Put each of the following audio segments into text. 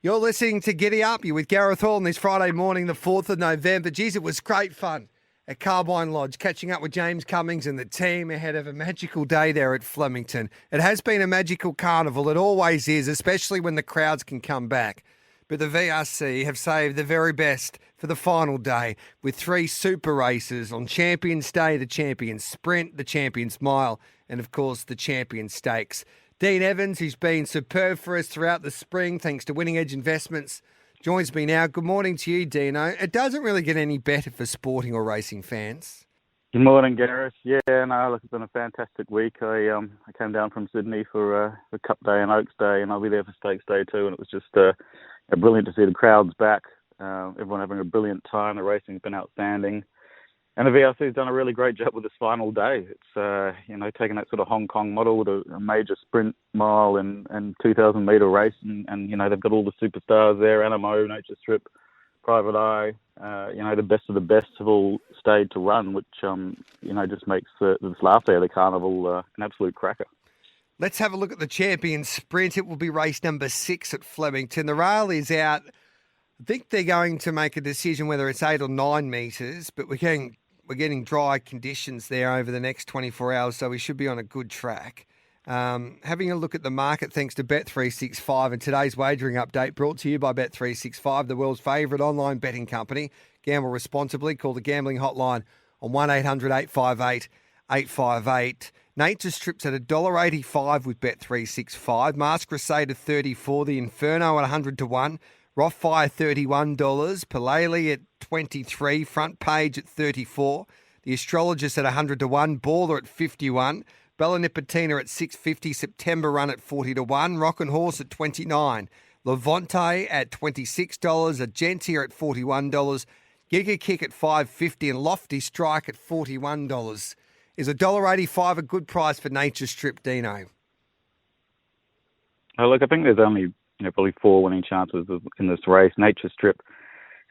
You're listening to Giddy Up. You're with Gareth Hall on this Friday morning, the 4th of November. Geez, it was great fun at Carbine Lodge, catching up with James Cummings and the team ahead of a magical day there at Flemington. It has been a magical carnival. It always is, especially when the crowds can come back. But the VRC have saved the very best for the final day with 3 super races on Champions Day, the Champions Sprint, the Champions Mile, and of course the Champions Stakes. Dean Evans, who's been superb for us throughout the spring, thanks to Winning Edge Investments, joins me now. Good morning to you, Dino. It doesn't really get any better for sporting or racing fans. Good morning, Gareth. Yeah, no, look, it's been a fantastic week. I came down from Sydney for Cup Day and Oaks Day, and I'll be there for Stakes Day too. And it was just brilliant to see the crowds back. Everyone having a brilliant time. The racing's been outstanding. And the VRC's done a really great job with this final day. It's, taking that sort of Hong Kong model with a major sprint mile and 2,000 metre race. And, they've got all the superstars there, Animo, Nature Strip, Private Eye. The best of the best have all stayed to run, which, just makes this last day of the carnival an absolute cracker. Let's have a look at the Champions Sprint. It will be race number 6 at Flemington. The rail is out. I think they're going to make a decision whether it's 8 or 9 metres, but we're getting dry conditions there over the next 24 hours, so we should be on a good track. Having a look at the market thanks to Bet365 and today's wagering update brought to you by Bet365, the world's favourite online betting company. Gamble responsibly. Call the gambling hotline on 1-800-858-858. Nature Strips at $1.85 with Bet365. Mask Crusade at $34. The Inferno at 100 to 1. Rothfire $31, Palele at $23, Front Page at $34, The Astrologist at 100 to 1, Baller at $51, Bella Nipotina at $6.50, September Run at $40 to 1, Rock and Horse at $29, Levante at $26, Argentia at $41, Giga Kick at $5.50, and Lofty Strike at $41. Is $1.85 a good price for Nature Strip, Dino? Oh, look, I think there's only probably 4 winning chances in this race. Nature Strip,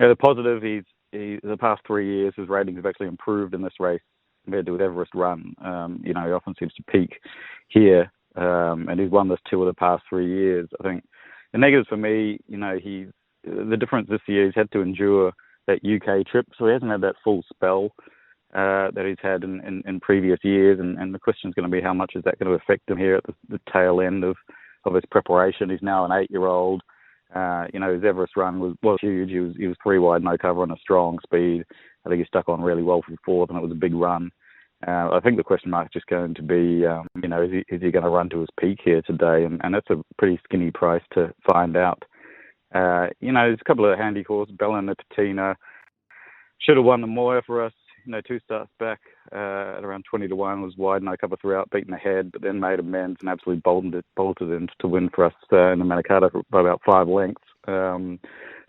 the positive, he's the past 3 years, his ratings have actually improved in this race compared to with Everest Run. He often seems to peak here, and he's won this 2 of the past 3 years. I think the negatives for me, the difference this year, he's had to endure that UK trip, so he hasn't had that full spell that he's had in previous years, and the question's going to be how much is that going to affect him here at the tail end of his preparation. He's now an 8-year-old. His Everest run was huge. He was 3 wide, no cover, and a strong speed. I think he stuck on really well for 4th, and it was a big run. I think the question mark is just going to be, is he going to run to his peak here today? And that's a pretty skinny price to find out. There's a couple of handy horses. Bella Nipotina should have won the Moya for us. 2 starts back at around 20 to 1, was wide, no cover throughout, beaten ahead, but then made amends and absolutely bolted in to win for us in the Manikato by about 5 lengths.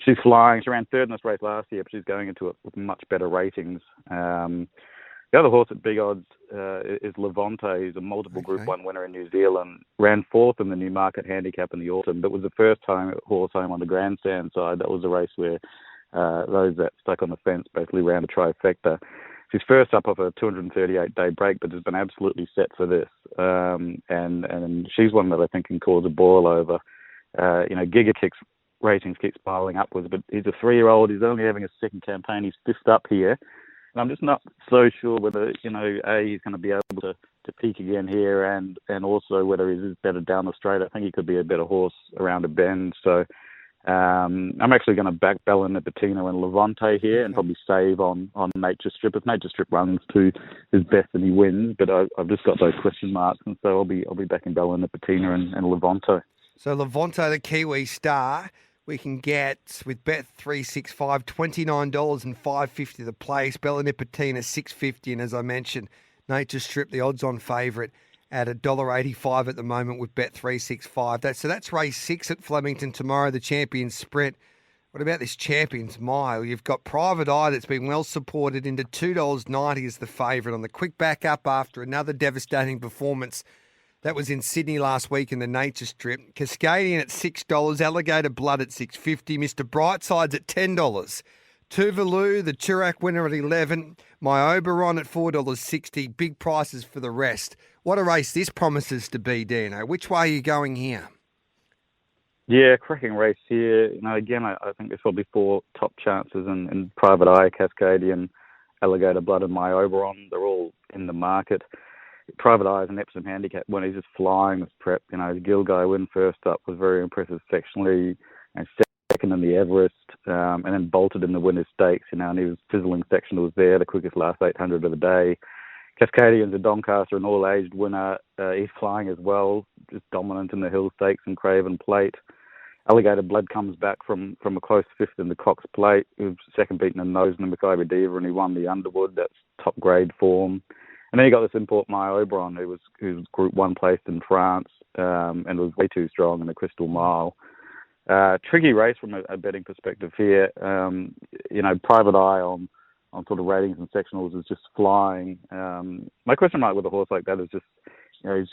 She's flying. She ran 3rd in this race last year, but she's going into it with much better ratings. The other horse at big odds is Levante. He's a multiple Group 1 winner in New Zealand. Ran 4th in the Newmarket Handicap in the autumn, but was the first time horse home on the grandstand side. That was a race where those that stuck on the fence basically ran a trifecta. She's first up off a 238-day break, but has been absolutely set for this. And she's one that I think can cause a boil over. Giga Kick's ratings keep spiraling upwards, but he's a 3-year-old. He's only having a 2nd campaign. He's 5th up here. And I'm just not so sure whether, he's going to be able to peak again here and also whether he's better down the straight. I think he could be a better horse around a bend. So I'm actually going to back Bella Nipotina and Levante here and probably save on Nature Strip. If Nature Strip runs to his best, then he wins. But I've just got those question marks, and so I'll be backing Bella Nipotina and Levante. So Levante, the Kiwi star, we can get with Bet365 $29 and $5.50 the place. Bella Nipotina $6.50, and as I mentioned, Nature Strip, the odds-on favourite, at $1.85 at the moment with Bet365. That's race 6 at Flemington tomorrow, the Champions Sprint. What about this Champions Mile? You've got Private Eye that's been well supported into $2.90 as the favourite on the quick back up after another devastating performance. That was in Sydney last week in the Nature Strip. Cascadian at $6, Alligator Blood at $6.50, Mr. Brightside's at $10. Tuvalu, the Turak winner at $11, My Oberon at $4.60. Big prices for the rest. What a race this promises to be, Dino. Which way are you going here? Yeah, cracking race here. Again, I think there's probably four top chances in Private Eye, Cascadian, Alligator Blood, and My Oberon. They're all in the market. Private Eye is an Epsom handicap when he's just flying this prep. His Gilgai win first up was very impressive sectionally, and second in the Everest, and then bolted in the Winners' Stakes. And he was fizzling sectionals there, the quickest last 800 of the day. Cascadian's a Doncaster, an all-aged winner. He's flying as well, just dominant in the Hill Stakes and Craven Plate. Alligator Blood comes back from a close fifth in the Cox Plate. He was second beaten in Nose in the Mackay Diva, and he won the Underwood. That's top grade form. And then you got this import My Oberon, who was Group 1 placed in France, and was way too strong in the Crystal Mile. Tricky race from a betting perspective here. Private Eye on sort of ratings and sectionals is just flying. My question mark with a horse like that is just,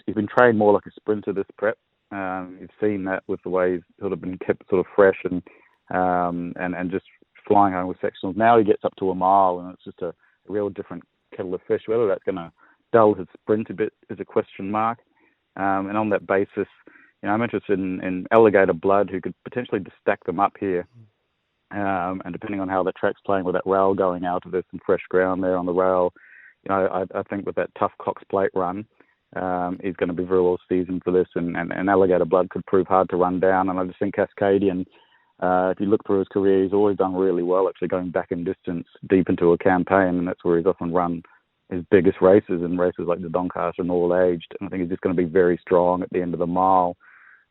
he's been trained more like a sprinter this prep. You've seen that with the way he's sort of been kept sort of fresh and just flying home with sectionals. Now he gets up to a mile, and it's just a real different kettle of fish. Whether that's going to dull his sprint a bit is a question mark. And on that basis, I'm interested in Alligator Blood, who could potentially just stack them up here. And depending on how the track's playing with that rail going out, if there's some fresh ground there on the rail, I think with that tough Cox Plate run, he's going to be very well seasoned for this, and Alligator Blood could prove hard to run down. And I just think Cascadian, if you look through his career, he's always done really well, actually going back in distance deep into a campaign, and that's where he's often run his biggest races, in races like the Doncaster and all aged. And I think he's just going to be very strong at the end of the mile.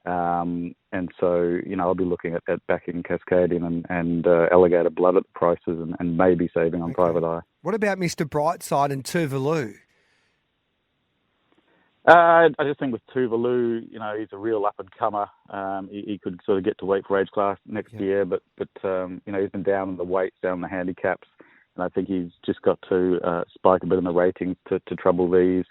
And so, I'll be looking at backing Cascadian and Alligator Blood at the prices, and maybe saving on Private Eye. What about Mr. Brightside and Tuvalu? I just think with Tuvalu, he's a real up-and-comer. He could sort of get to weight for age class next year, but he's been down in the weights, down in the handicaps, and I think he's just got to spike a bit in the ratings to trouble these.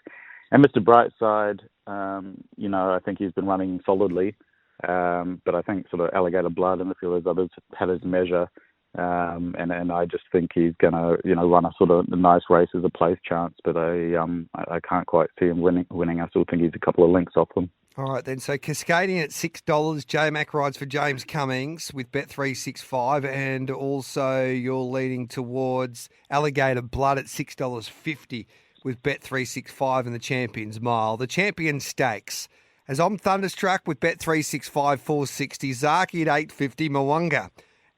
And Mr. Brightside, I think he's been running solidly, but I think sort of Alligator Blood and a few of those others had his measure, and I just think he's going to, run a sort of nice race as a place chance, but I can't quite see him winning. I still think he's a couple of lengths off them. All right, then. So Cascadian at $6. J-Mac rides for James Cummings with Bet365, and also you're leading towards Alligator Blood at $6.50 with Bet365 in the Champions Mile. The Champions Stakes. As I'm thunderstruck with Bet365 $4.60, Zaki at $8.50, Mwanga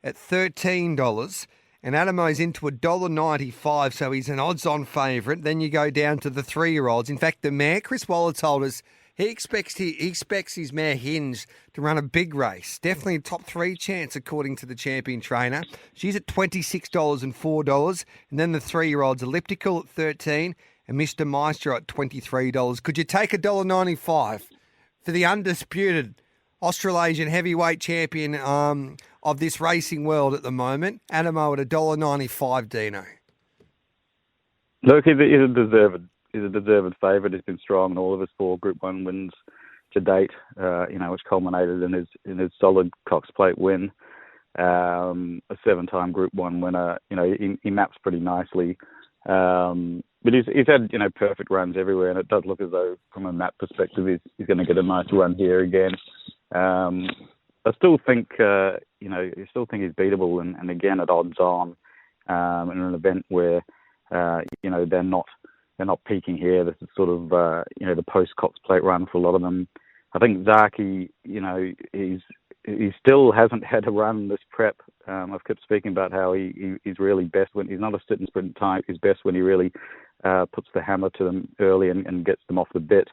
at $13, and Adamo's into $1.95, so he's an odds-on favourite. Then you go down to the 3-year-olds. In fact, the mare, Chris Waller told us he expects his mare Hinge to run a big race. Definitely a top 3 chance, according to the champion trainer. She's at $26 and $4, and then the 3-year-olds Elliptical at $13, and Mr. Meister at $23. Could you take $1.95 for the undisputed Australasian heavyweight champion of this racing world at the moment, Adamo at $1.95, Dino? Look, he's a deserved favourite. He's been strong in all of his 4 Group 1 wins to date, which culminated in his solid Cox Plate win. A 7-time Group 1 winner. He maps pretty nicely. But he's had, perfect runs everywhere, and it does look as though, from a map perspective, he's going to get a nice run here again. I still think, he's beatable, and again at odds on, in an event where, they're not peaking here. This is sort of, the post-Cox Plate run for a lot of them. I think Zaki, he still hasn't had a run this prep. I've kept speaking about how he's really best when he's not a sit and sprint type. He's best when he really puts the hammer to them early and gets them off the bit.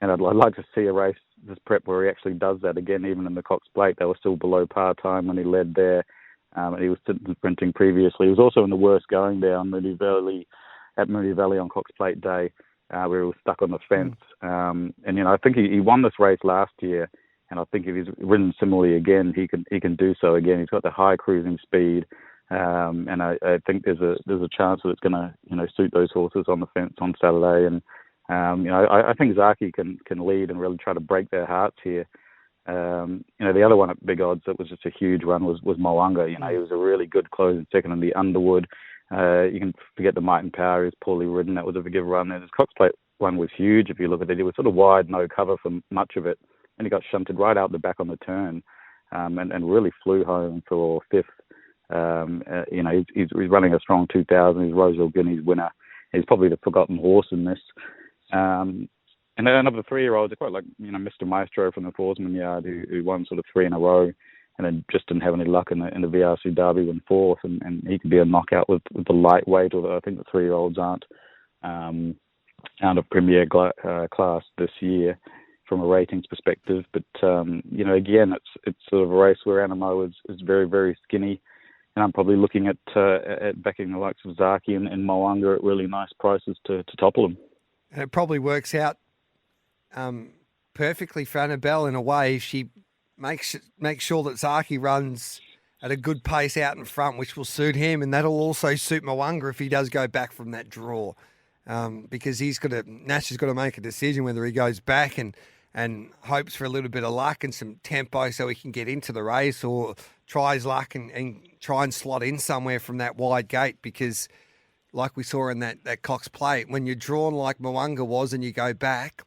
And I'd like to see a race this prep where he actually does that again. Even in the Cox Plate, they were still below par time when he led there. And he was sit and sprinting previously. He was also in the worst going there on Moonee Valley on Cox Plate Day, where he was stuck on the fence. I think he won this race last year. And I think if he's ridden similarly again, he can do so again. He's got the high cruising speed, and I think there's a chance that it's going to suit those horses on the fence on Saturday. And I think Zaki can lead and really try to break their hearts here. The other one at big odds that was just a huge run was Mwanga. He was a really good closing second in the Underwood. You can forget the Might and Power. He was poorly ridden. That was a big run. And his Cox Plate one was huge. If you look at it, it was sort of wide, no cover for much of it. And he got shunted right out the back on the turn. and really flew home for fifth. He's running a strong 2000. He's Rosehill Guineas winner. He's probably the forgotten horse in this. And then of the 3-year-olds, I quite like, Mr. Maestro from the Forsman Yard, who won sort of 3 in a row, and then just didn't have any luck in the VRC Derby, won fourth, and he could be a knockout with the lightweight, although I think the 3-year-olds aren't out of premier class this year from a ratings perspective. But again, it's sort of a race where Animo is very, very skinny, and I'm probably looking at backing the likes of Zaki and Moanga at really nice prices to topple them. And it probably works out perfectly for Annabelle in a way if she makes sure that Zaki runs at a good pace out in front, which will suit him, and that'll also suit Moanga if he does go back from that draw, because Nash has got to make a decision whether he goes back and hopes for a little bit of luck and some tempo so he can get into the race, or tries luck and try and slot in somewhere from that wide gate, because like we saw in that Cox Plate, when you're drawn like Moanga was and you go back,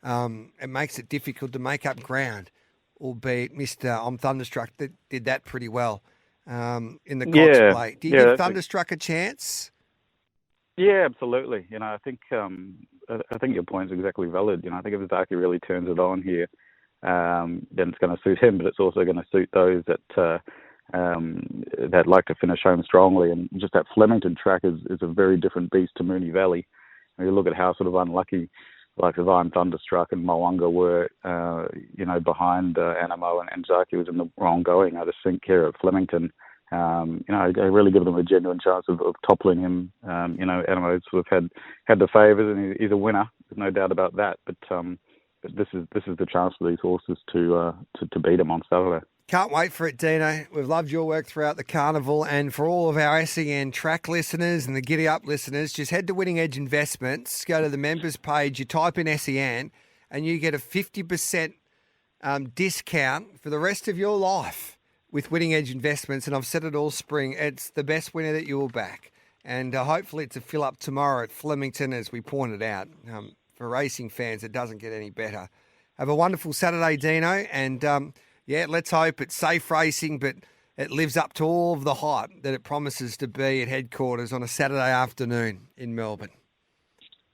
it makes it difficult to make up ground, albeit Mr. I'm Thunderstruck that did that pretty well in the Cox Plate. Do you give Thunderstruck a chance? Yeah, absolutely. I think your point's exactly valid. I think if Zaki really turns it on here, then it's going to suit him, but it's also going to suit those that like to finish home strongly. And just that Flemington track is a very different beast to Moonee Valley. When you look at how sort of unlucky like I'm Thunderstruck and Moanga were, behind Animo, and Zaki was in the wrong going. I just think here at Flemington, I really give them a genuine chance of toppling him. Animo sort of had the favours, and he's a winner. There's no doubt about that. But this is the chance for these horses to beat him on Saturday. Can't wait for it, Dino. We've loved your work throughout the carnival, and for all of our SEN track listeners and the Giddy Up listeners, just head to Winning Edge Investments, go to the members page, you type in SEN, and you get a 50% discount for the rest of your life with Winning Edge Investments. And I've said it all spring, it's the best winner that you will back. And hopefully it's a fill up tomorrow at Flemington, as we pointed out. For racing fans, it doesn't get any better. Have a wonderful Saturday, Dino, and let's hope it's safe racing, but it lives up to all of the hype that it promises to be at headquarters on a Saturday afternoon in Melbourne.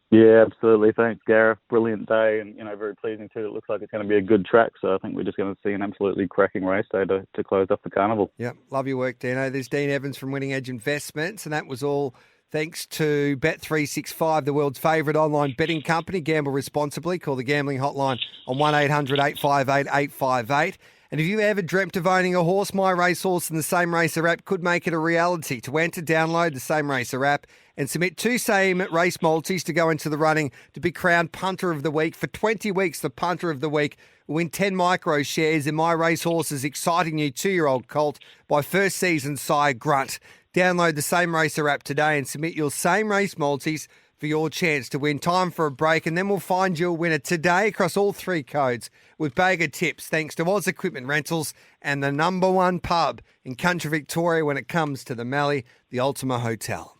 Yeah, absolutely. Thanks, Gareth. Brilliant day, and very pleasing too. It looks like it's going to be a good track, so I think we're just going to see an absolutely cracking race day to close off the carnival. Yep, love your work, Dino. There's Dean Evans from Winning Edge Investments, and that was all thanks to Bet365, the world's favourite online betting company. Gamble responsibly. Call the gambling hotline on 1-800-858-858. And if you ever dreamt of owning a horse, My Racehorse and the Same Racer app could make it a reality. To enter, download the Same Racer app and submit 2 Same Race multis to go into the running to be crowned Punter of the Week. For 20 weeks, the Punter of the Week will win 10 micro shares in My Racehorse's exciting new 2-year-old colt by first season sire Grunt. Download the Same Racer app today and submit your Same Race multis for your chance to win. Time for a break, and then we'll find you a winner today across all 3 codes with Bagger Tips, thanks to Oz Equipment Rentals and the #1 pub in country Victoria when it comes to the Mallee, the Ultima Hotel.